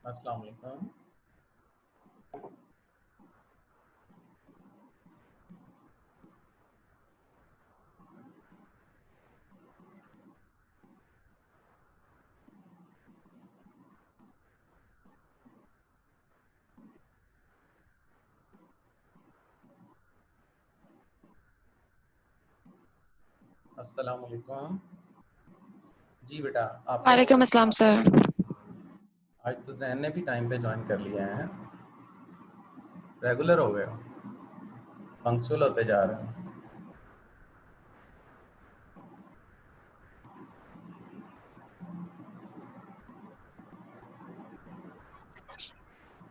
अस्सलाम वालेकुम। अस्सलाम वालेकुम। जी बेटा, आपने वालेकुम अस्सलाम सर। आज तो जैन ने भी टाइम पे ज्वाइन कर लिया है। रेगुलर हो गए हो, पंक्चुअल होते जा रहे हो।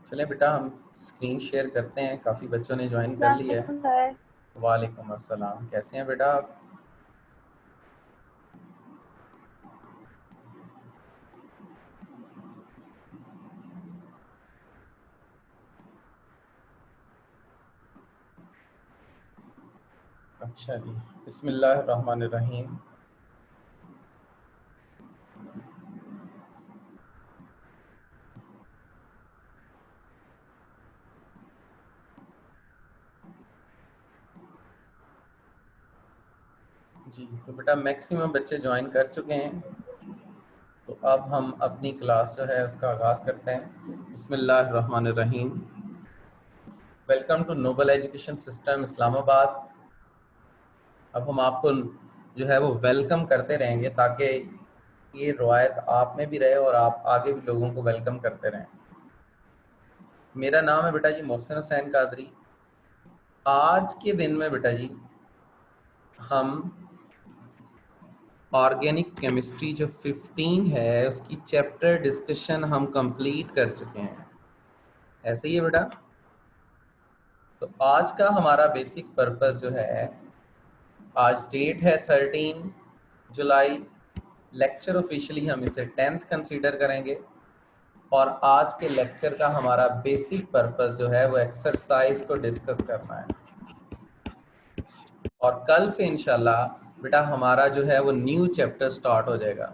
चलें बेटा, हम स्क्रीन शेयर करते हैं। काफ़ी बच्चों ने ज्वाइन कर लिया है। वालेकुम सर। वालेकुम अस्सलाम। कैसे हैं बेटा आप? अच्छा जी, बिस्मिल्लाहिर रहमानिर रहीम। जी तो बेटा, मैक्सिमम बच्चे ज्वाइन कर चुके हैं, तो अब हम अपनी क्लास जो है उसका आगाज़ करते हैं। बिस्मिल्लाहिर रहमानिर रहीम। Welcome to Noble Education System Islamabad. अब हम आपको जो है वो वेलकम करते रहेंगे ताकि ये रवायत आप में भी रहे और आप आगे भी लोगों को वेलकम करते रहें। मेरा नाम है बेटा जी मोहसिन हुसैन कादरी। आज के दिन में बेटा जी हम ऑर्गेनिक केमिस्ट्री जो 15 है उसकी चैप्टर डिस्कशन हम कंप्लीट कर चुके हैं। ऐसे ही है बेटा। तो आज का हमारा बेसिक पर्पस जो है, आज डेट है 13 जुलाई। लेक्चर ऑफिशियली हम इसे 10th कंसीडर करेंगे और आज के लेक्चर का हमारा बेसिक पर्पस जो है वो एक्सरसाइज को डिस्कस करना है। और कल से इंशाल्लाह बेटा हमारा जो है वो न्यू चैप्टर स्टार्ट हो जाएगा।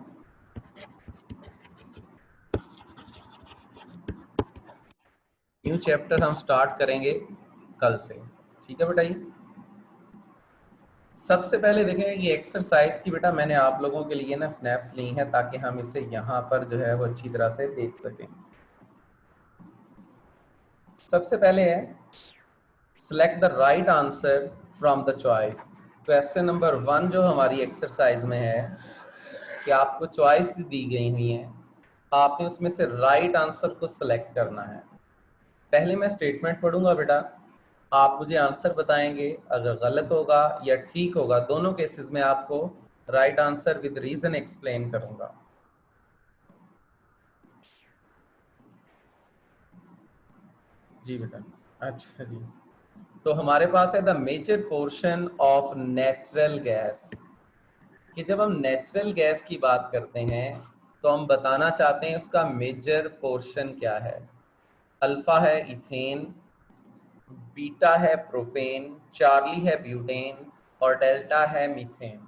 न्यू चैप्टर हम स्टार्ट करेंगे कल से। ठीक है बेटा जी। सबसे पहले देखें ये एक्सरसाइज की बेटा मैंने आप लोगों के लिए ना स्नैप्स ली हैं ताकि हम इसे यहाँ पर जो है वो अच्छी तरह से देख सकें। सबसे पहले है select the right answer from the choice. Question number 1 जो हमारी एक्सरसाइज में है कि आपको चॉइस दी गई हुई है, आपने उसमें से राइट आंसर को सिलेक्ट करना है। पहले मैं स्टेटमेंट पढ़ूंगा बेटा, आप मुझे आंसर बताएंगे। अगर गलत होगा या ठीक होगा, दोनों केसेस में आपको right answer with reason explain करूंगा। जी बेटा। अच्छा जी, तो हमारे पास है the major portion of natural gas. कि जब हम नेचुरल गैस की बात करते हैं तो हम बताना चाहते हैं उसका मेजर पोर्शन क्या है। अल्फा है इथेन, बीटा है प्रोपेन, चार्ली है ब्यूटेन और डेल्टा है मीथेन।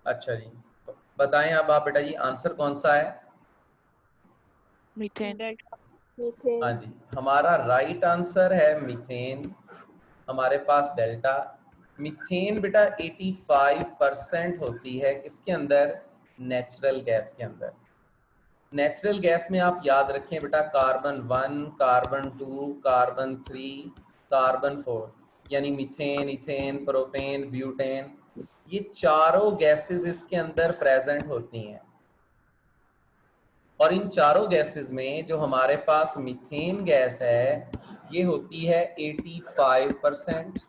अच्छा जी, तो बताएं अब आप बेटा जी आंसर कौन सा है। मीथेन। Delta methane. हाँ जी, हमारा राइट आंसर है मीथेन। हमारे पास डेल्टा। मीथेन बेटा 85% होती है किसके अंदर, नेचुरल गैस के अंदर। नेचुरल गैस में आप याद रखें बेटा, कार्बन 1, कार्बन 2, कार्बन 3, कार्बन 4, यानी मीथेन, इथेन, प्रोपेन, ब्यूटेन, ये चारों गैसेस इसके अंदर प्रेजेंट होती हैं। और इन चारों गैसेस में जो हमारे पास मीथेन गैस है ये होती है 85%,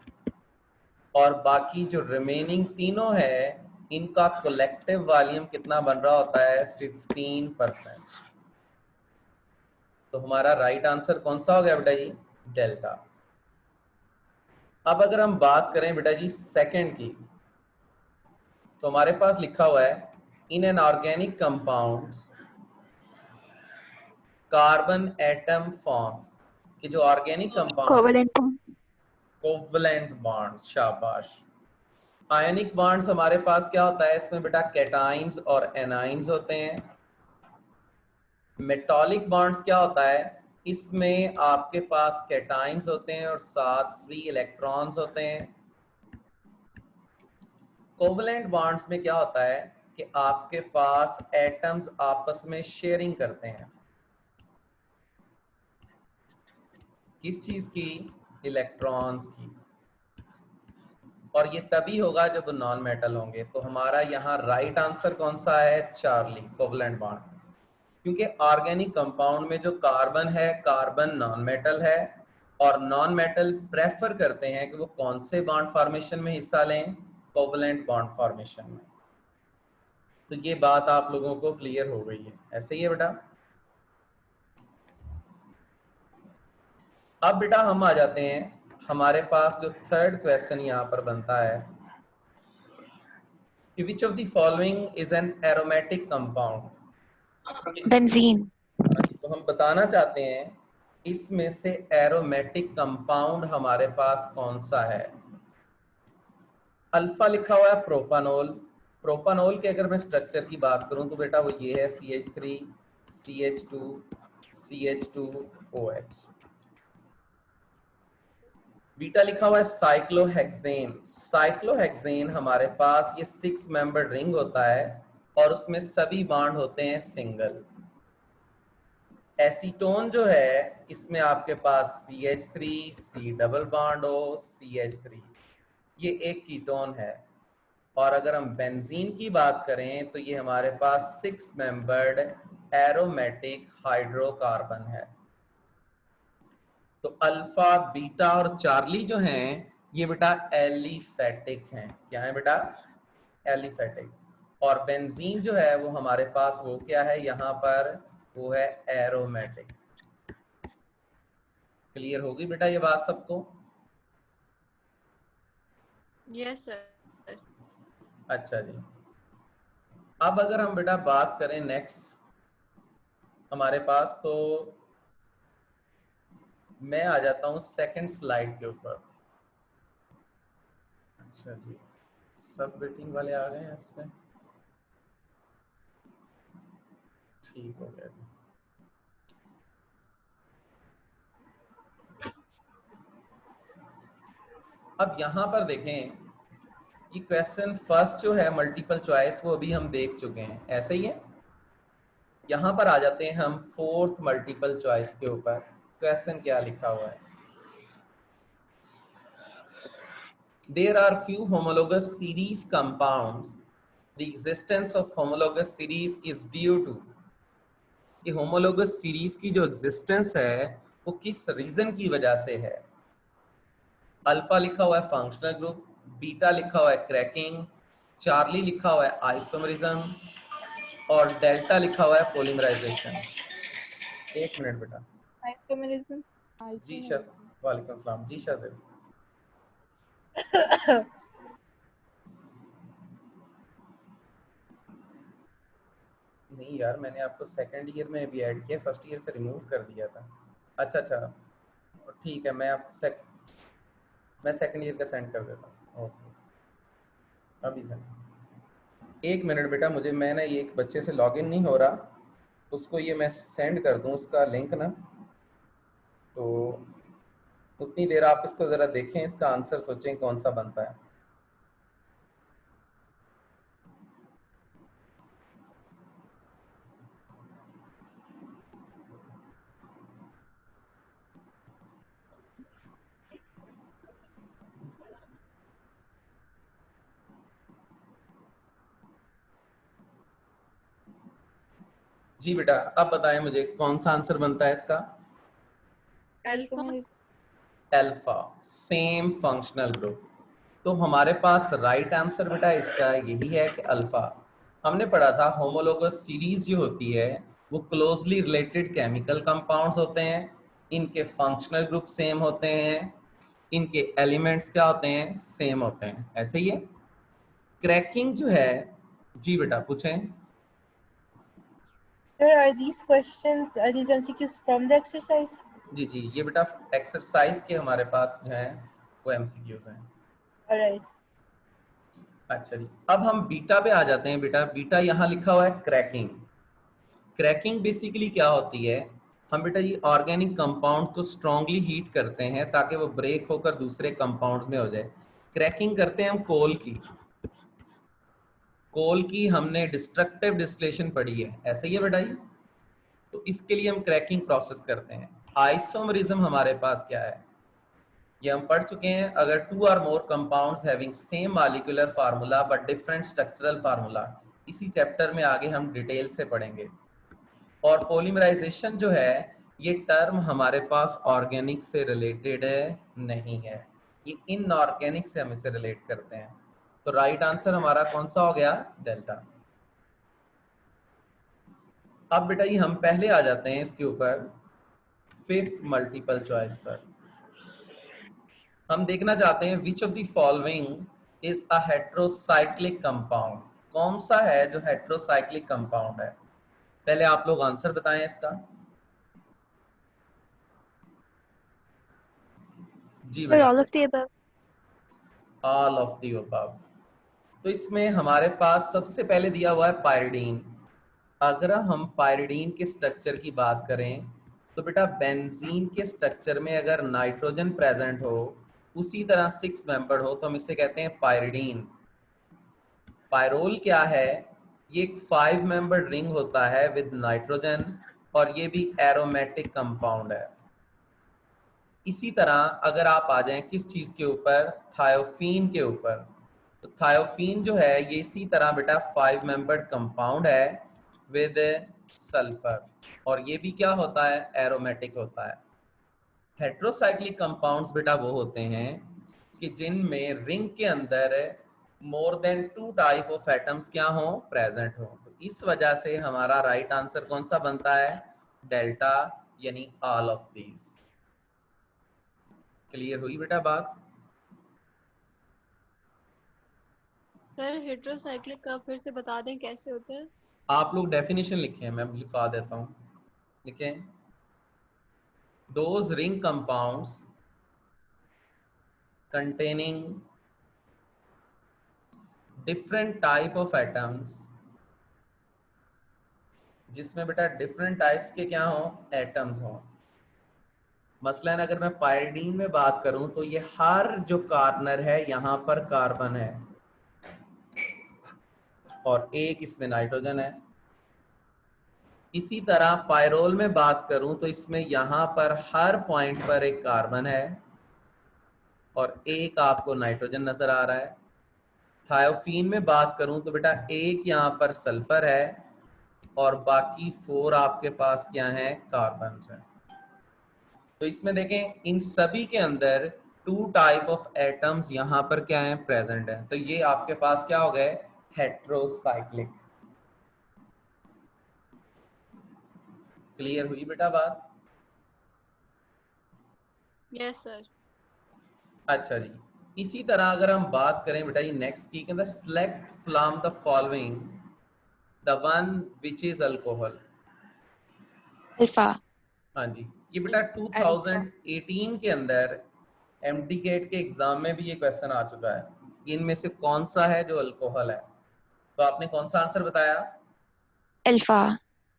और बाकी जो रिमेनिंग तीनों है इनका कलेक्टिव वॉल्यूम कितना बन रहा होता है, 15%। तो हमारा राइट आंसर कौन सा हो गया बेटा जी, डेल्टा। अब अगर हम बात करें बेटा जी सेकंड की, तो हमारे पास लिखा हुआ है in an organic compound carbon atom forms. कि जो ऑर्गेनिक कंपाउंड्स हैं, कोवेलेंट कोवलेंट बॉन्ड्स, शाबाश। आयनिक बॉन्ड्स हमारे पास क्या होता है इसमें बेटा, कैटाइन्स और एनाइन्स होते हैं। मेटालिक बॉन्ड्स क्या होता है, इसमें आपके पास कैटाइंस होते हैं और साथ फ्री इलेक्ट्रॉन्स होते हैं। कोवलेंट बॉन्ड्स में क्या होता है कि आपके पास एटम्स आपस में शेयरिंग करते हैं, किस चीज की, इलेक्ट्रॉन्स की। और ये तभी होगा जब नॉन मेटल होंगे। तो हमारा यहाँ राइट आंसर कौन सा है, चार्ली, कोवलेंट बॉन्ड। क्योंकि ऑर्गेनिक कंपाउंड में जो कार्बन है, कार्बन नॉन मेटल है, और नॉन मेटल प्रेफर करते हैं कि वो कौन से बॉन्ड फॉर्मेशन में हिस्सा लें, कोवलेंट बॉन्ड फॉर्मेशन में। तो ये बात आप लोगों को क्लियर हो गई है, ऐसे ही है बेटा। अब बेटा हम आ जाते हैं, हमारे पास जो थर्ड क्वेश्चन यहाँ पर बनता है कि which of the following is an aromatic compound. Benzene. तो हम बताना चाहते हैं इसमें से एरोमेटिक कंपाउंड हमारे पास कौन सा है। अल्फा लिखा हुआ है प्रोपानोल। प्रोपानोल के अगर मैं स्ट्रक्चर की बात करूं तो बेटा वो ये है CH3 CH2 CH2OH। बीटा लिखा हुआ है साइक्लोहेक्सेन। साइक्लोहेक्सेन हमारे पास ये 6 मेंबर रिंग होता है और उसमें सभी बॉन्ड होते हैं सिंगल। एसीटोन जो है इसमें आपके पास CH3 C double bond O CH3, ये एक कीटोन है। और अगर हम बेंजीन की बात करें तो ये हमारे पास 6 मेंबर्ड एरोमेटिक हाइड्रोकार्बन है। तो अल्फा, बीटा और चार्ली जो हैं ये बेटा एलिफेटिक हैं। क्या है बेटा, एलिफेटिक। और बेंजीन जो है वो हमारे पास वो क्या है यहाँ पर, वो है एरोमेटिक। क्लियर होगी बेटा ये बात सबको? Yes sir. अच्छा जी। अब अगर हम बेटा बात करें नेक्स्ट हमारे पास, तो मैं आ जाता हूँ सेकंड स्लाइड के ऊपर। अच्छा जी, सब वेटिंग वाले आ गए हैं इसमें, ठीक हो गया जी। अब यहाँ पर देखें, ये क्वेश्चन फर्स्ट जो है मल्टीपल चॉइस वो अभी हम देख चुके हैं, ऐसे ही है। यहाँ पर आ जाते हैं हम फोर्थ मल्टीपल चॉइस के ऊपर। क्वेश्चन क्या लिखा हुआ है, there are few homologous series compounds, the existence of homologous series is due to. ये होमोलोगस सीरीज की जो एग्जिस्टेंस है वो किस रीजन की वजह से है। अल्फा लिखा हुआ है फंक्शनल ग्रुप, बीटा लिखा हुआ है क्रैकिंग, चार्ली लिखा हुआ है आइसोमरिज्म, और डेल्टा लिखा हुआ है पॉलीमराइजेशन। एक मिनट बेटा। आइसोमेरिज्म। जी सर, वालेकुम सलाम जी सर। नहीं यार, मैंने आपको सेकंड ईयर में भी ऐड किया, फर्स्ट ईयर से रिमूव कर दिया था। अच्छा अच्छा, ठीक है, मैं आपको मैं सेकंड ईयर का सेंड कर देता हूँ। ओके, अभी सेंड। एक मिनट बेटा, मुझे मैं ना ये एक बच्चे से लॉगिन नहीं हो रहा, उसको ये मैं सेंड कर दूँ उसका लिंक ना, तो उतनी देर आप इसको ज़रा देखें, इसका आंसर सोचें कौन सा बनता है। जी बेटा, अब बताएं मुझे कौन सा आंसर बनता है इसका। Alpha, same functional group. तो हमारे पास राइट आंसर बेटा इसका यही है कि अल्फा। हमने पढ़ा था होमोलोगस सीरीज जो होती है वो क्लोजली रिलेटेड केमिकल कंपाउंड्स होते हैं, इनके फंक्शनल ग्रुप सेम होते हैं, इनके एलिमेंट्स क्या होते हैं, सेम होते हैं, ऐसे ही है। क्रैकिंग जो है, जी बेटा पूछें। Sir, are these questions, are these MCQs from the exercise? जी जी, ये बेटा एक्सरसाइज के हमारे पास जो है वो एमसीक्यूज हैं। Alright. अच्छा जी, अब हम बीटा पे आ जाते हैं। बेटा बीटा यहाँ लिखा हुआ है क्रैकिंग। क्रैकिंग बेसिकली क्या होती है, हम बेटा ये ऑर्गेनिक कंपाउंड को स्ट्रांगली हीट करते हैं ताकि वो ब्रेक होकर दूसरे कंपाउंड्स में हो जाए। क्रैकिंग करते हैं हम कोल की हमने डिस्ट्रक्टिव डिस्टिलेशन पढ़ी है, ऐसे ही है बेटा ये। तो इसके लिए हम क्रैकिंग प्रोसेस करते हैं। आइसोमरिज्म हमारे पास क्या है, ये हम पढ़ चुके हैं। अगर two or more compounds having same molecular formula but different structural formula, इसी चैप्टर में आगे हम डिटेल से पढ़ेंगे। और पॉलीमराइजेशन जो है ये टर्म हमारे पास ऑर्गेनिक से रिलेटेड नहीं है, ये इनऑर्गेनिक से हम इसे रिलेट करते हैं। तो राइट आंसर हमारा कौन सा हो गया, डेल्टा। अब बेटा ये हम पहले आ जाते हैं इसके ऊपर फिफ्थ मल्टीपल चॉइस पर। हम देखना चाहते हैं which of the following is a heterocyclic compound, कौन सा है जो हेट्रोसाइक्लिक कंपाउंड है। पहले आप लोग आंसर बताएं इसका। जी Sir, बेटा, all of the above. All of the above. तो इसमें हमारे पास सबसे पहले दिया हुआ है पायरिडीन। अगर हम पायरिडीन के स्ट्रक्चर की बात करें तो बेटा बेंजीन के स्ट्रक्चर में अगर नाइट्रोजन प्रेजेंट हो, उसी तरह 6 मेंबर हो, तो हम इसे कहते हैं पायरिडीन। पायरोल क्या है, ये एक 5 मेंबर रिंग होता है विद नाइट्रोजन, और ये भी एरोमेटिक कंपाउंड है। इसी तरह अगर आप आ जाएं किस चीज के ऊपर, थायोफीन के ऊपर, तो थायोफीन जो है ये इसी तरह बेटा 5 मेंबर्ड कंपाउंड है विद सल्फर, और ये भी क्या होता है, एरोमेटिक होता है। हेट्रोसाइक्लिक कंपाउंड्स बेटा वो होते हैं कि जिनमें रिंग के अंदर more than 2 type of atoms क्या हो, प्रेजेंट हो। तो इस वजह से हमारा राइट आंसर कौन सा बनता है, डेल्टा, यानी ऑल ऑफ दीज। क्लियर हुई बेटा बात। सर हेट्रोसाइक्लिक का फिर से बता दें कैसे होते हैं। आप लोग डेफिनेशन लिखे हैं, मैं लिखा देता हूँ, लिखें। Those ring compounds containing different type of atoms, जिसमें बेटा डिफरेंट टाइप्स के क्या हो, एटम्स हो। मसलन अगर मैं पायरिडीन में बात करूं तो ये हर जो कार्बनर है यहाँ पर कार्बन है और एक इसमें नाइट्रोजन है। इसी तरह पायरोल में बात करूं तो इसमें यहाँ पर हर पॉइंट पर एक कार्बन है और एक आपको नाइट्रोजन नजर आ रहा है। थायोफीन में बात करूं तो बेटा एक यहाँ पर सल्फर है और बाकी 4 आपके पास क्या है, कार्बन है। तो इसमें देखें इन सभी के अंदर 2 टाइप ऑफ एटम्स यहाँ पर क्या है, प्रेजेंट है। तो ये आपके पास क्या हो गए, हेट्रोसाइक्लिक। क्लियर हुई बेटा बात। Yes sir. अच्छा जी, इसी तरह अगर हम बात करें बेटा ये नेक्स्ट की कहते हैं select from the following the one which is alcohol. Alpha. हाँ जी, ये बेटा 2018 के अंदर एमडी गेट के एग्जाम में भी ये क्वेश्चन आ चुका है कि इनमें से कौन सा है जो अल्कोहल है। तो आपने कौन सा आंसर बताया, अल्फा।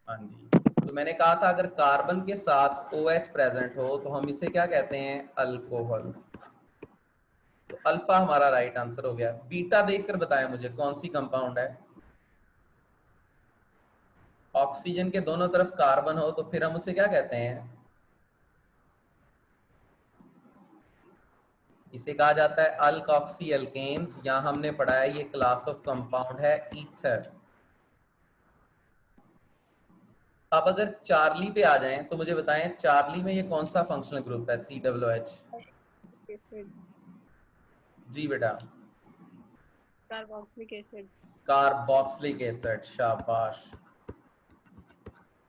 हाँ जी। तो मैंने कहा था अगर कार्बन के साथ OH प्रेजेंट हो तो हम इसे क्या कहते हैं, अल्कोहल। तो अल्फा हमारा राइट आंसर हो गया। बीटा देखकर बताएं मुझे कौन सी कंपाउंड है। ऑक्सीजन के दोनों तरफ कार्बन हो तो फिर हम उसे क्या कहते हैं, इसे कहा जाता है अल्कोक्सी एल्केन्स। यहां हमने पढ़ा है ये क्लास ऑफ कंपाउंड है ईथर। अब अगर चार्ली पे आ जाएं तो मुझे बताएं चार्ली में ये कौन सा फंक्शनल ग्रुप है, COOH। जी बेटा, कार्बोक्सिलिक एसिड। कार्बोक्सिलिक एसिड, शाबाश।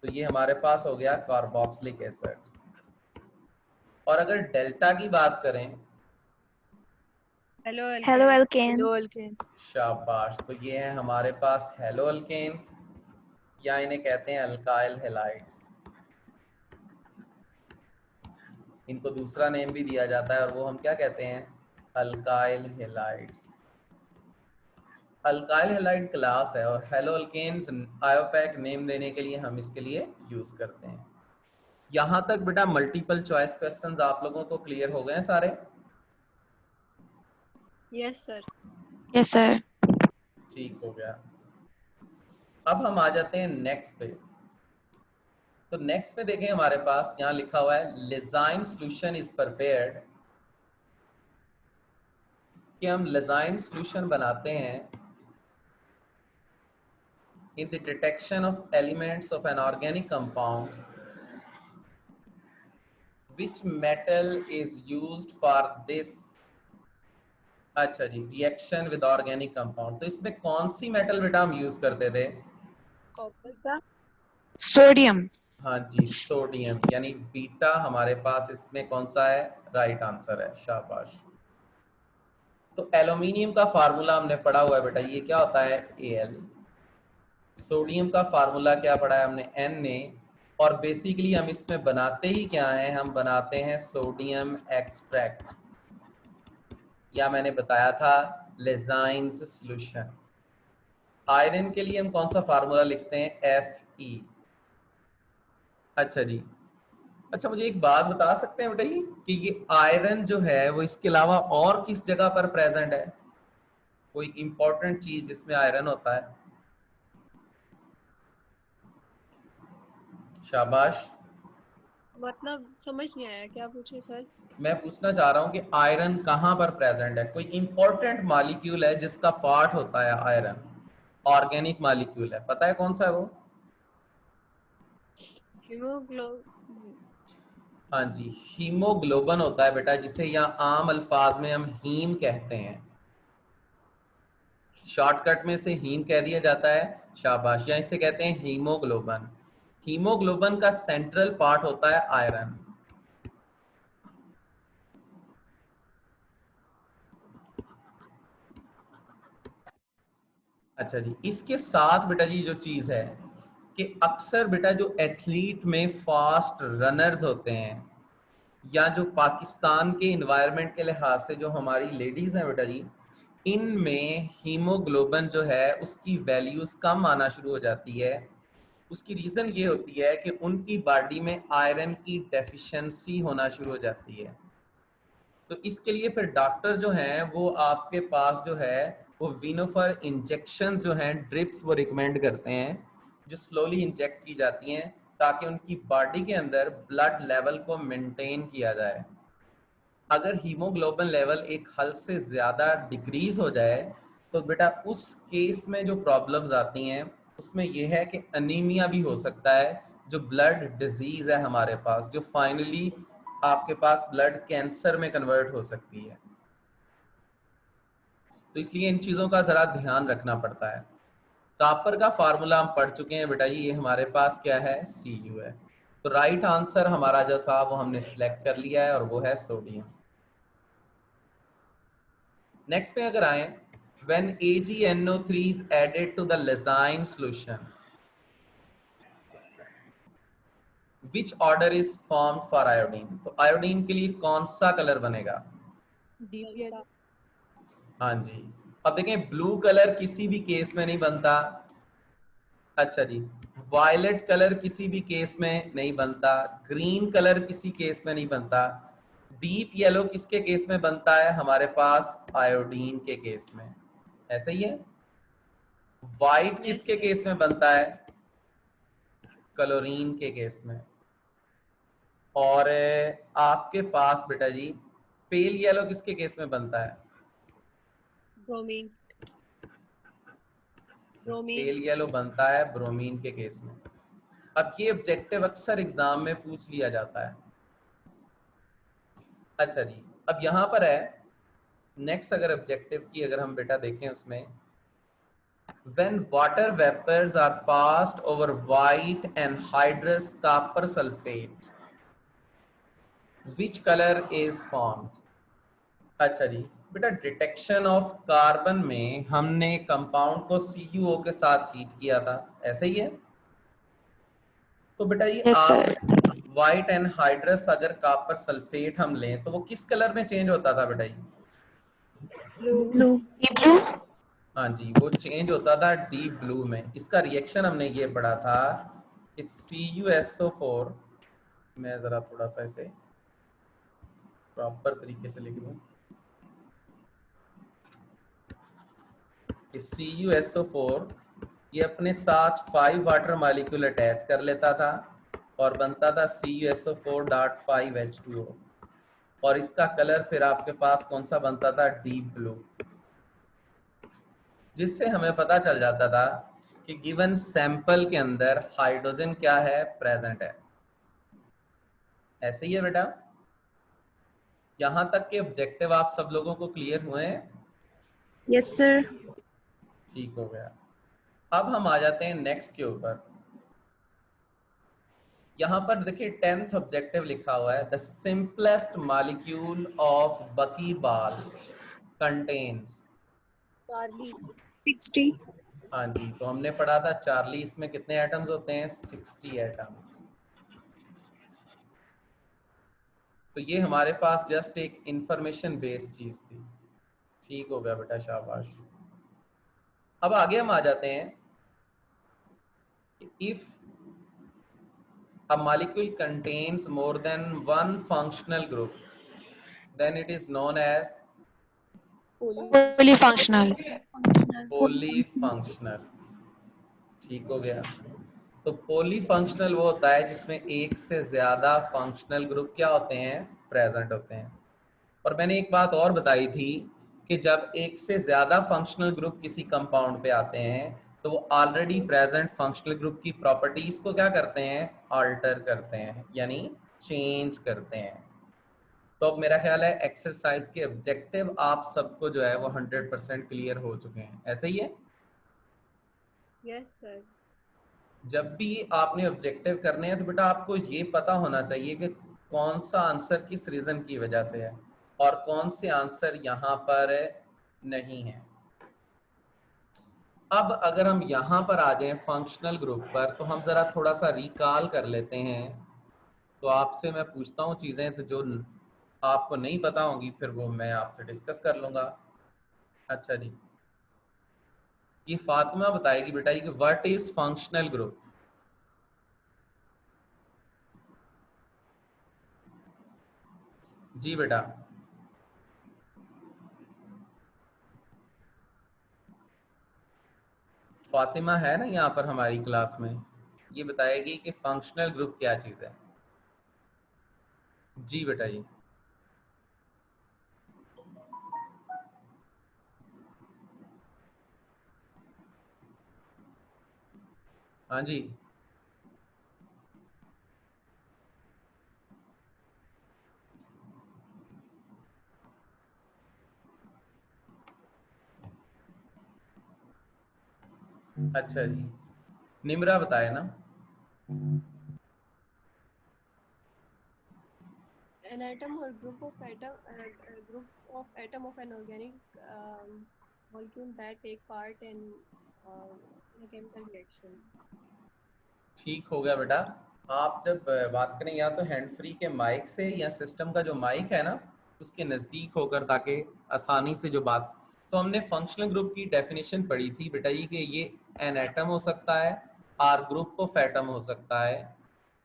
तो ये हमारे पास हो गया कार्बोक्सिलिक एसिड। और अगर डेल्टा की बात करें, हेलो एल्केन। शाबाश, तो ये है हमारे पास हेलो अल्केन्स, या इन्हें कहते हैं अल्काइल हैलाइड्स। इनको दूसरा नेम भी दिया जाता है और वो हम क्या कहते हैं, alkyl halides. Alkyl halide class है और हेलो अल्केन्स आयोपैक नेम देने के लिए हम इसके लिए यूज करते हैं। यहां तक बेटा मल्टीपल चॉइस क्वेश्चंस आप लोगों को क्लियर हो गए हैं सारे? Yes sir. Yes sir. ठीक हो गया। अब हम आ जाते हैं नेक्स्ट पे। तो नेक्स्ट पे देखें, हमारे पास यहाँ लिखा हुआ है लेजाइन सॉल्यूशन इज प्रिपेयर्ड, कि हम लेजाइन सॉल्यूशन बनाते हैं in the detection of elements of an organic compound, which metal is used for this? अच्छा जी, रिएक्शन विद ऑर्गेनिक कंपाउंड। तो इसमें कौन सी मेटल बेटा हम यूज करते थे? कॉपर का। सोडियम। हाँ जी, सोडियम, यानी बीटा हमारे पास इसमें कौन सा है? राइट आंसर है, शाबाश। तो एल्यूमिनियम का फार्मूला हमने पढ़ा हुआ है बेटा, ये क्या होता है? Al। सोडियम का फार्मूला क्या पढ़ा है हमने? Na। और बेसिकली हम इसमें बनाते ही क्या है? हम बनाते हैं सोडियम एक्सट्रैक्ट, या मैंने बताया था लेजाइंस सॉल्यूशन। आयरन के लिए हम कौन सा फार्मूला लिखते हैं? Fe। अच्छा जी, अच्छा मुझे एक बात बता सकते हैं बेटा ये कि ये आयरन जो है वो इसके अलावा और किस जगह पर प्रेजेंट है? कोई इंपॉर्टेंट चीज जिसमें आयरन होता है? शाबाश। मतलब समझ नहीं आया, क्या पूछे सर? मैं पूछना चाह रहा हूँ कि आयरन कहाँ पर प्रेजेंट है? कोई इंपॉर्टेंट मॉलिक्यूल है जिसका पार्ट होता है आयरन, ऑर्गेनिक मॉलिक्यूल है, पता है कौन सा है वो? हीमोग्लोबिन। हाँ जी, हीमोग्लोबिन होता है बेटा, जिसे यहाँ आम अल्फाज में हम हीम कहते हैं, शॉर्टकट में से हीम कह दिया जाता है। शाबाश, या इसे कहते हैं हीमोग्लोबिन। हीमोग्लोबिन का सेंट्रल पार्ट होता है आयरन। अच्छा जी, इसके साथ बेटा जी जो चीज है कि अक्सर बेटा जो एथलीट में फास्ट रनर्स होते हैं, या जो पाकिस्तान के इन्वायरमेंट के लिहाज से जो हमारी लेडीज हैं बेटा जी, इनमें हीमोग्लोबिन जो है उसकी वैल्यूज कम आना शुरू हो जाती है। उसकी रीजन ये होती है कि उनकी बॉडी में आयरन की डेफिशिएंसी होना शुरू हो जाती है। तो इसके लिए फिर डॉक्टर जो हैं वो आपके पास जो है वो विनोफर इंजेक्शन जो हैं, ड्रिप्स, वो रिकमेंड करते हैं, जो स्लोली इंजेक्ट की जाती हैं ताकि उनकी बॉडी के अंदर ब्लड लेवल को मेंटेन किया जाए। अगर हीमोग्लोबिन लेवल एक हद से ज़्यादा डिक्रीज हो जाए तो बेटा उस केस में जो प्रॉब्लम्स आती हैं उसमें यह है कि अनीमिया भी हो सकता है, जो ब्लड डिजीज है हमारे पास, जो फाइनली आपके पास ब्लड कैंसर में कन्वर्ट हो सकती है। तो इसलिए इन चीज़ों का ज़रा ध्यान रखना पड़ता है। कॉपर का फार्मूला हम पढ़ चुके हैं बेटा जी, ये हमारे पास क्या है? Cu है। तो राइट आंसर हमारा जो था वो हमने सिलेक्ट कर लिया है और वो है सोडियम। नेक्स्ट पे अगर आए, when AgNO3 is added to the Lezine solution, which order is formed for iodine? तो आयोडीन के लिए कौन सा कलर बनेगा? हाँ जी, अब देखें ब्लू कलर किसी भी केस में नहीं बनता। अच्छा जी, वायलेट कलर किसी भी केस में नहीं बनता, ग्रीन कलर किसी केस में नहीं बनता, डीप येलो किसके केस में बनता है? हमारे पास आयोडीन के केस में, ऐसे ही है। व्हाइट किसके केस में बनता है? क्लोरीन के केस में। और आपके पास बेटा जी पेल येलो किसके केस में बनता है? ब्रोमीन। पेल येलो बनता है ब्रोमीन के केस में। अब ये ऑब्जेक्टिव अक्सर एग्जाम में पूछ लिया जाता है। अच्छा जी, अब यहाँ पर है नेक्स्ट, अगर ऑब्जेक्टिव की अगर हम बेटा देखें उसमें, when water vapors are passed over white anhydrous copper sulfate, which color is formed? अच्छा जी बेटा, डिटेक्शन ऑफ कार्बन में हमने कंपाउंड को CuO के साथ हीट किया था, ऐसे ही है। तो बेटा ये यस आप सर। व्हाइट एनहाइड्रस अगर कॉपर सल्फेट हम लें तो वो किस कलर में चेंज होता था बेटा? ये ब्लू। ब्लू। ये ब्लू। हाँ जी, वो चेंज होता था डीप ब्लू में। इसका रिएक्शन हमने ये पढ़ा था कि CuSO4, मैं ज़रा थोड़ा सा इसे प्रॉपर तरीके से लिख दूँ, कि CuSO4 ये अपने साथ 5 वाटर मॉलिक्यूल अटैच कर लेता था और बनता था CuSO4.5H2O, और इसका कलर फिर आपके पास कौन सा बनता था? डीप ब्लू, जिससे हमें पता चल जाता था कि गिवन सैंपल के अंदर हाइड्रोजन क्या है? प्रेजेंट है। ऐसे ही है बेटा? यहां तक के ऑब्जेक्टिव आप सब लोगों को क्लियर हुए हैं? Yes sir. ठीक हो गया। अब हम आ जाते हैं नेक्स्ट के ऊपर। यहां पर देखिए 10th ऑब्जेक्टिव लिखा हुआ है, the simplest molecule of buckyball contains. Charlie. 60। हाँ जी, तो हमने पढ़ा था चार्ली, इसमें कितने एटम्स होते हैं? 60 एटम्स। तो ये हमारे पास जस्ट एक इंफॉर्मेशन बेस्ड चीज थी। ठीक हो गया बेटा, शाबाश। अब आगे हम आ जाते हैं, if a molecule contains more than one functional group, then it is known as Polyfunctional. polyfunctional। ठीक हो गया। तो पॉलीफंक्शनल वो होता है जिसमें एक से ज्यादा फंक्शनल ग्रुप क्या होते हैं? प्रेजेंट होते हैं। और मैंने एक बात और बताई थी कि जब एक से ज्यादा फंक्शनल ग्रुप किसी कंपाउंड पे आते हैं तो वो ऑलरेडी प्रेजेंट फंक्शनल ग्रुप की प्रॉपर्टीज को क्या करते हैं? अल्टर करते हैं, यानी चेंज करते हैं। तो अब मेरा ख्याल है एक्सरसाइज के ऑब्जेक्टिव आप सबको जो है वो 100% क्लियर हो चुके हैं। ऐसे ही है? Yes sir. जब भी आपने ऑब्जेक्टिव करने हैं तो बेटा आपको ये पता होना चाहिए कि कौन सा आंसर किस रीजन की वजह से है और कौन से आंसर यहाँ पर नहीं है। अब अगर हम यहाँ पर आ जाएं फंक्शनल ग्रुप पर, तो हम जरा थोड़ा सा रिकॉल कर लेते हैं। तो आपसे मैं पूछता हूँ चीजें, तो जो आपको नहीं पता होंगी फिर वो मैं आपसे डिस्कस कर लूंगा। अच्छा जी, ये फातिमा बताएगी बेटा कि व्हाट इज फंक्शनल ग्रुप। जी बेटा। फातिमा है ना यहाँ पर हमारी क्लास में, ये बताएगी कि फंक्शनल ग्रुप क्या चीज है। जी बेटा जी। हाँ जी। अच्छा जी, निम्रा बताए ना। An atom or group of atom of an organic molecule that take part in a chemical reaction. ठीक हो गया बेटा। आप जब बात करें या तो हैंड फ्री के माइक से या सिस्टम का जो माइक है ना उसके नज़दीक होकर, ताकि आसानी से जो बात। तो हमने फंक्शनल ग्रुप की डेफिनेशन पढ़ी थी बेटा जी कि ये एन एटम हो सकता है और ग्रुप ऑफ एटम हो सकता है,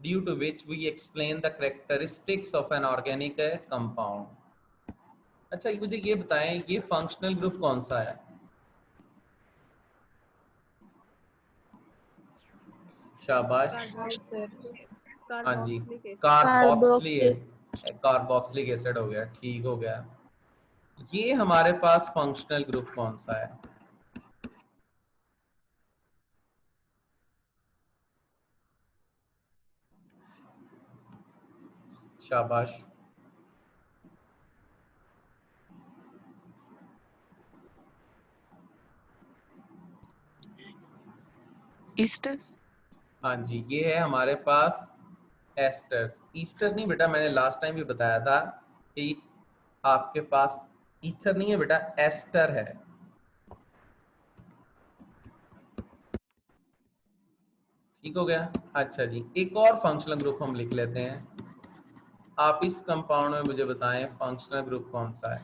due to which we explain the characteristics of an organic compound. अच्छा मुझे ये बताएं, ये फंक्शनल ग्रुप कौन सा है? शाबाश। हाँ जी, कार्बोक्सिलिक एसिड हो गया। ठीक हो गया। ये हमारे पास फंक्शनल ग्रुप कौन सा है? शाबाश। Esters. हाँ जी, ये है हमारे पास एस्टर्स। ईस्टर नहीं बेटा, मैंने लास्ट टाइम भी बताया था कि आपके पास ईथर नहीं है बेटा, एस्टर है। ठीक हो गया। अच्छा जी, एक और फंक्शनल ग्रुप हम लिख लेते हैं। आप इस कंपाउंड में मुझे बताएं फंक्शनल ग्रुप कौन सा है?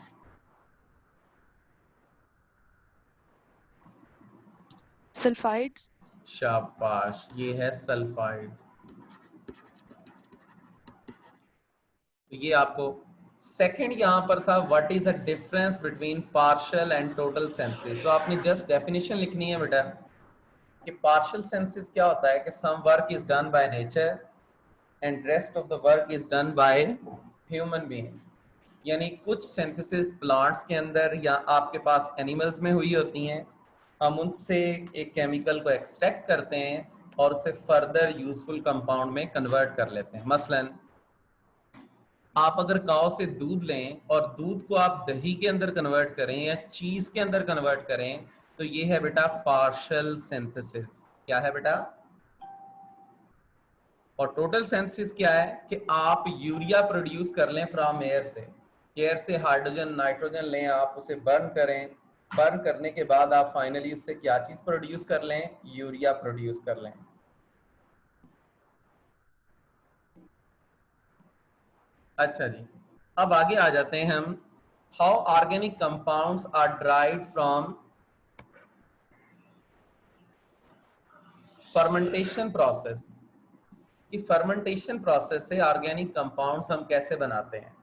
Sulfides. शाबाश, ये है सल्फाइड। तो ये आपको सेकंड यहाँ पर था, what is the difference between partial and total senses. तो आपने जस्ट डेफिनेशन लिखनी है बेटा कि पार्शियल सेंसेस क्या होता है कि some work is done by nature and rest of the work is done by human beings. यानी कुछ सिंथेसिस प्लांट्स के अंदर या आपके पास एनिमल्स में हुई होती हैं, हम उनसे एक केमिकल को एक्सट्रैक्ट करते हैं और उसे फर्दर यूजफुल कंपाउंड में कन्वर्ट कर लेते हैं। मसलन आप अगर काऊ से दूध लें और दूध को आप दही के अंदर कन्वर्ट करें या चीज के अंदर कन्वर्ट करें, तो ये है बेटा पार्शियल सिंथेसिस। क्या है बेटा? और टोटल सिंथेसिस क्या है कि आप यूरिया प्रोड्यूस कर लें फ्रॉम एयर से, एयर से हाइड्रोजन नाइट्रोजन लें, आप उसे बर्न करें, बर्न करने के बाद आप फाइनली उससे क्या चीज प्रोड्यूस कर लें? यूरिया प्रोड्यूस कर लें। अच्छा जी, अब आगे आ जाते हैं हम। How organic compounds are derived from fermentation process. कि फर्मेंटेशन प्रोसेस से ऑर्गेनिक कंपाउंड्स हम कैसे बनाते हैं।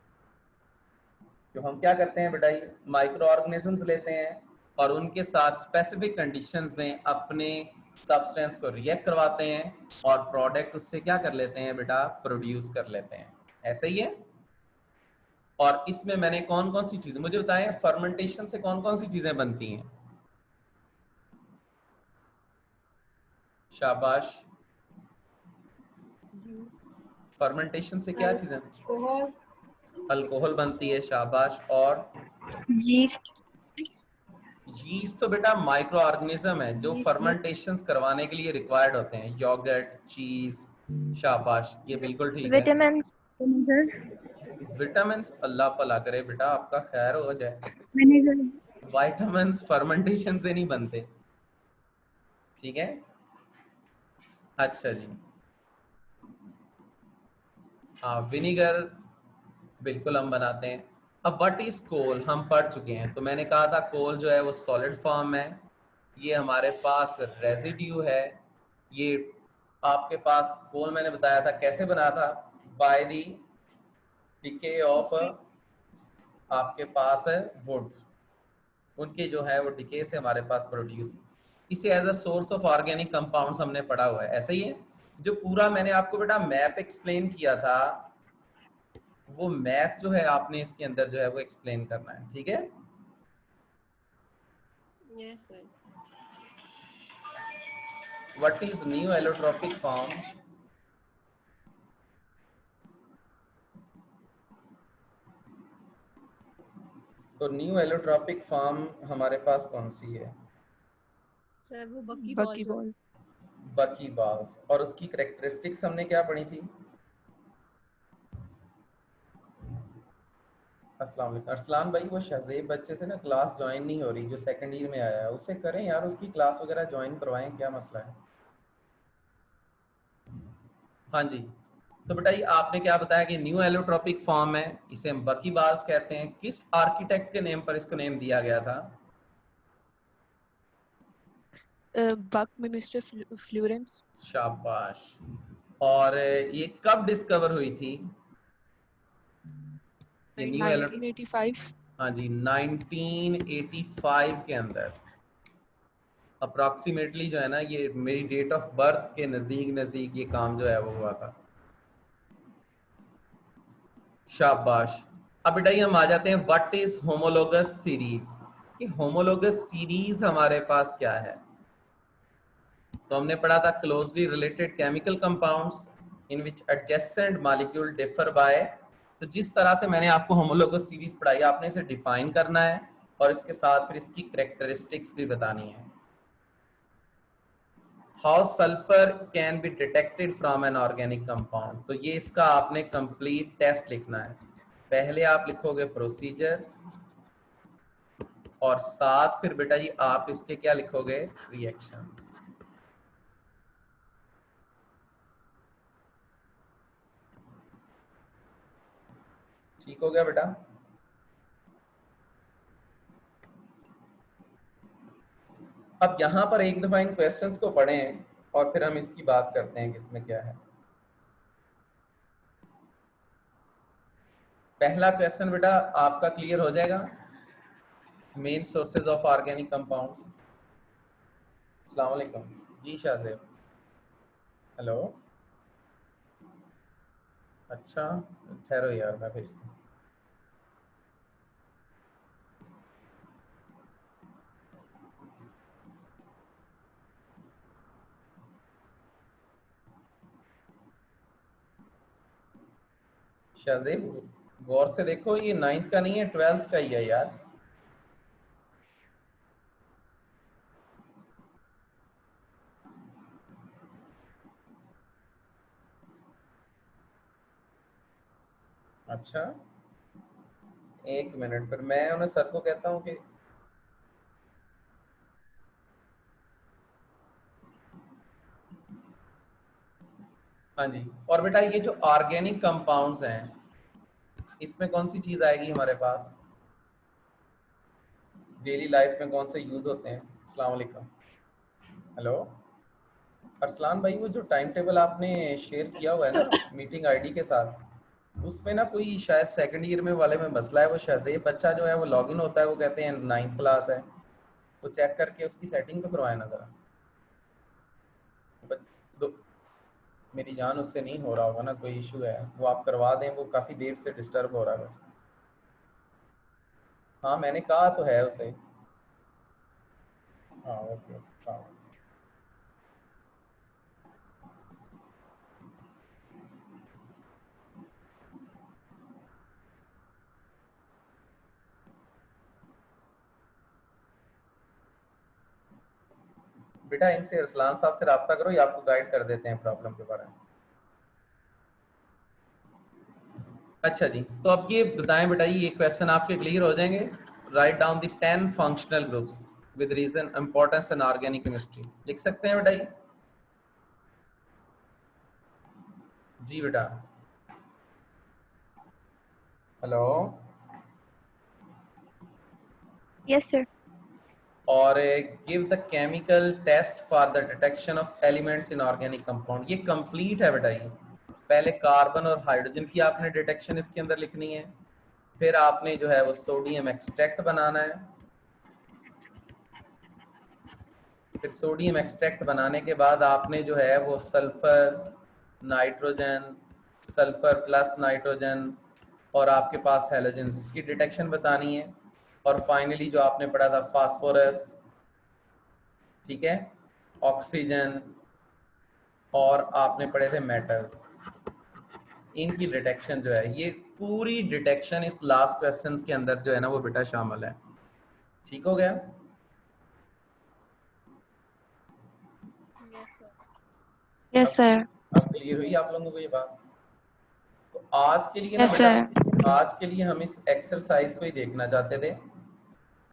तो हम क्या करते हैं बेटा, ये माइक्रो ऑर्गेनिजम्स लेते हैं और उनके साथ स्पेसिफिक कंडीशंस में अपने सब्सटेंस को रिएक्ट करवाते हैं और प्रोडक्ट उससे क्या कर लेते हैं बेटा? प्रोड्यूस कर लेते हैं। ऐसे ही है। और इसमें मैंने कौन कौन सी चीजें, मुझे बताएं फर्मेंटेशन से कौन कौन सी चीजें बनती हैं? शाबाश। फर्मेंटेशन से क्या चीजें? Alcohol, अल्कोहल बनती है। शाबाश। और yeast, यीस्ट तो बेटा माइक्रो ऑर्गेनिज्म है जो yeast, फर्मेंटेशन करवाने के लिए रिक्वायर्ड होते हैं। योगर्ट, चीज। शाबाश, ये बिल्कुल ठीक है। Vitamins. विटामिन, अल्लाह भला करे बेटा, आपका खैर हो जाए। Vinegar. विटामिन फर्मेंटेशन से नहीं बनते, ठीक है। अच्छा जी, हाँ विनीगर बिल्कुल हम बनाते हैं। अब व्हाट इज कोल हम पढ़ चुके हैं। तो मैंने कहा था कोल जो है वो सॉलिड फॉर्म है, ये हमारे पास रेजिड्यू है। ये आपके पास कोल मैंने बताया था कैसे बना था, बाय द डिके ऑफ आपके पास है वुड, उनके जो है वो डिके से हमारे पास प्रोड्यूस। इसे as a source of organic compounds हमने पढ़ा हुआ है। ऐसा ही है। जो पूरा मैंने आपको बेटा मैप एक्सप्लेन किया था, वो मैप जो है आपने इसके अंदर जो है वो एक्सप्लेन करना है, ठीक है। Yes, sir. What is new allotropic form? तो न्यू एलोट्रोपिक फॉर्म हमारे पास कौन सी है? सर वो बकी बॉल जो Buckyball. बकी बाल्स। और उसकी कैरेक्टरिस्टिक्स हमने क्या पढ़ी थी? अस्सलाम वालेकुम अरसलान भाई, वो शहजेब बच्चे से ना क्लास ज्वाइन नहीं हो रही, जो सेकंड ईयर में आया है, उसे करें यार, उसकी क्लास वगैरह ज्वाइन करवाएं, क्या मसला है? हाँ जी। तो बेटा ये आपने क्या बताया कि न्यू एलोट्रोपिक फॉर्म है, इसे हम बकी बाल्स कहते हैं। किस आर्किटेक्ट के नेम पर इसको नेम दिया गया था? Buckminster Fullens. शाबाश। और ये कब डिस्कवर हुई थी ये न्यू एलो? 1985. हाँ जी, 1985 के अंदर अप्रोक्सीमेटली जो है ना, ये मेरी डेट ऑफ बर्थ के नजदीक नजदीक ये काम जो है वो हुआ था। शाबाश। अब बेटा ये हम आ जाते हैं व्हाट इज होमोलोगस सीरीज। कि होमोलोगस सीरीज हमारे पास क्या है। तो हमने पढ़ा था closely related chemical compounds in which adjacent molecule differ by. तो जिस तरह से मैंने आपको होमोलोगस सीरीज पढ़ाई, आपने इसे डिफाइन करना है और इसके साथ फिर इसकी कैरेक्टरिस्टिक्स भी बतानी है। How sulphur can be detected from N organic compound. तो ये इसका आपने कंप्लीट टेस्ट लिखना है। पहले आप लिखोगे प्रोसीजर और साथ फिर बेटा जी आप इसके क्या लिखोगे? रिएक्शन। ठीक हो गया बेटा? अब यहाँ पर एक दफा इन क्वेश्चंस को पढ़ें और फिर हम इसकी बात करते हैं कि इसमें क्या है। पहला क्वेश्चन बेटा आपका क्लियर हो जाएगा, main sources of organic compounds. अस्सलाम वालेकुम जी शाहजेब, हेलो। अच्छा ठहरो यार, मैं भेजता हूँ। शाहजेब गौर से देखो, ये 9th का नहीं है, 12th का ही है यार। अच्छा एक मिनट, फिर मैं उन्हें सर को कहता हूँ कि हाँ जी। और बेटा ये जो ऑर्गेनिक कंपाउंड्स हैं इसमें कौन सी चीज आएगी हमारे पास, डेली लाइफ में कौन से यूज होते हैं। अस्सलाम वालेकुम, हेलो अरसलान भाई, वो जो टाइम टेबल आपने शेयर किया हुआ है ना मीटिंग आईडी के साथ, उसमें ना कोई शायद सेकंड ईयर में वाले में मसला है। वो शाहजेब बच्चा जो है वो लॉगिन होता है, वो कहते हैं 9th क्लास है, वो चेक करके उसकी सेटिंग तो करवाए ना जरा। दो मेरी जान, उससे नहीं हो रहा होगा ना, कोई इशू है, वो आप करवा दें, वो काफ़ी देर से डिस्टर्ब हो रहा है। हाँ मैंने कहा तो है उसे। हाँ ओके हाँ। बेटा इनसे अरसलान साहब से रब्ता करो, ये आपको गाइड कर देते हैं प्रॉब्लम के बारे में। अच्छा जी, तो अब ये बताएं बेटा, ये क्वेश्चन आपके क्लियर हो जाएंगे। Write down the 10 functional groups with reason importance in organic chemistry. लिख सकते हैं बेटा ये? जी बेटा, हेलो। Yes, sir. और give the chemical test for the detection of elements in organic compound. ये कंप्लीट है बेटा। ये पहले कार्बन और हाइड्रोजन की आपने डिटेक्शन इसके अंदर लिखनी है, फिर आपने जो है वो सोडियम एक्सट्रैक्ट बनाना है, फिर सोडियम एक्सट्रैक्ट बनाने के बाद आपने जो है वो sulphur, nitrogen, sulphur plus nitrogen और आपके पास हैलोजन, इसकी डिटेक्शन बतानी है। और फाइनली जो आपने पढ़ा था फास्फोरस, ठीक है, ऑक्सीजन, और आपने पढ़े थे मेटल्स, इनकी डिटेक्शन जो है, ये पूरी डिटेक्शन इस लास्ट क्वेश्चंस के अंदर जो है ना वो बेटा शामिल है। ठीक हो गया? Yes, sir. अब क्लियर हुई आप लोगों को ये बात? तो आज के लिए ना Yes, बेटा, sir. आज के लिए हम इस एक्सरसाइज को ही देखना चाहते थे।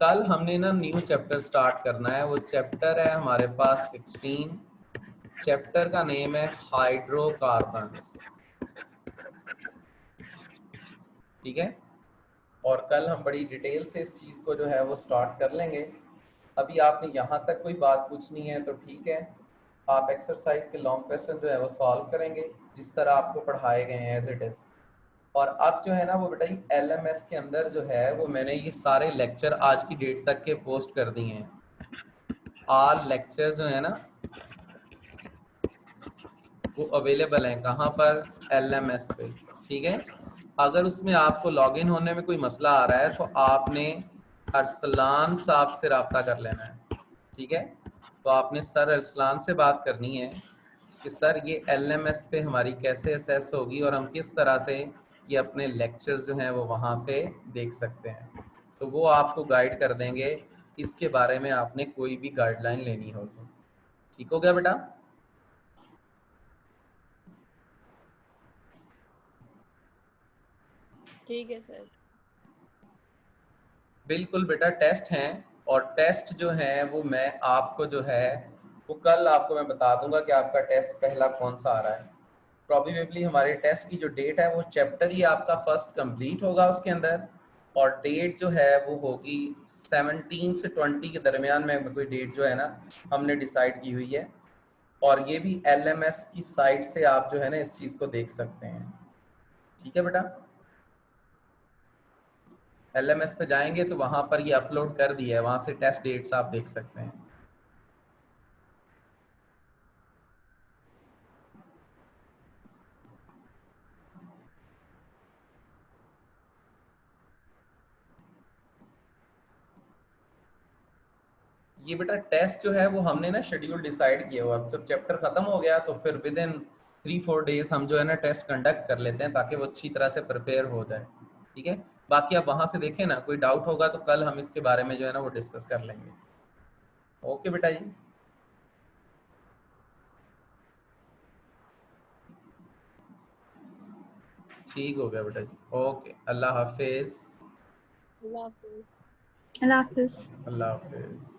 कल हमने ना न्यू चैप्टर स्टार्ट करना है, वो चैप्टर है हमारे पास 16। चैप्टर का नेम है हाइड्रोकार्बन, ठीक है। और कल हम बड़ी डिटेल से इस चीज़ को जो है वो स्टार्ट कर लेंगे। अभी आपने यहाँ तक कोई बात पूछनी है तो ठीक है, आप एक्सरसाइज के लॉन्ग क्वेश्चन जो है वो सॉल्व करेंगे जिस तरह आपको पढ़ाए गए हैं एज इट इज़। और अब जो है ना वो बेटा LMS के अंदर जो है वो मैंने ये सारे लेक्चर आज की डेट तक के पोस्ट कर दिए हैं। ऑल लेक्चर जो है ना वो अवेलेबल हैं, कहाँ पर? LMS पे, ठीक है। अगर उसमें आपको लॉगिन होने में कोई मसला आ रहा है तो आपने अरसलान साहब से रब्ता कर लेना है, ठीक है। तो आपने सर अरसलान से बात करनी है कि सर ये LMS पे हमारी कैसे असेस होगी और हम किस तरह से ये अपने लेक्चर्स जो हैं वो वहाँ से देख सकते हैं, तो वो आपको गाइड कर देंगे। इसके बारे में आपने कोई भी गाइडलाइन लेनी हो तो। ठीक हो गया बेटा? ठीक है सर। बिल्कुल बेटा, टेस्ट हैं और टेस्ट जो है वो मैं आपको जो है वो कल आपको मैं बता दूंगा कि आपका टेस्ट पहला कौन सा आ रहा है। प्रोबेबली हमारे टेस्ट की जो डेट है वो चैप्टर ही आपका फर्स्ट कंप्लीट होगा उसके अंदर, और डेट जो है वो होगी 17 से 20 के दरमियान में कोई डेट जो है ना हमने डिसाइड की हुई है। और ये भी LMS की साइट से आप जो है ना इस चीज को देख सकते हैं। ठीक है बेटा, LMS पे जाएंगे तो वहां पर ये अपलोड कर दिया है, वहां से टेस्ट डेट्स आप देख सकते हैं। ये बेटा टेस्ट जो है वो हमने ना शेड्यूल डिसाइड किया हुआ। अब जब चैप्टर खत्म हो गया तो फिर विद इन 3-4 डेज हम जो है ना टेस्ट कंडक्ट कर लेते हैं ताकि वो अच्छी तरह से प्रिपेयर हो जाए। ठीक है, बाकी आप वहां से देखें ना, कोई डाउट होगा तो कल हम इसके बारे में जो है ना वो डिस्कस कर लेंगे। ओके बेटा जी, ठीक हो गया बेटा जी। ओके, अल्लाह हाफिज। अल्लाह हाफिज। Allah Hafiz. अल्लाह हाफिज।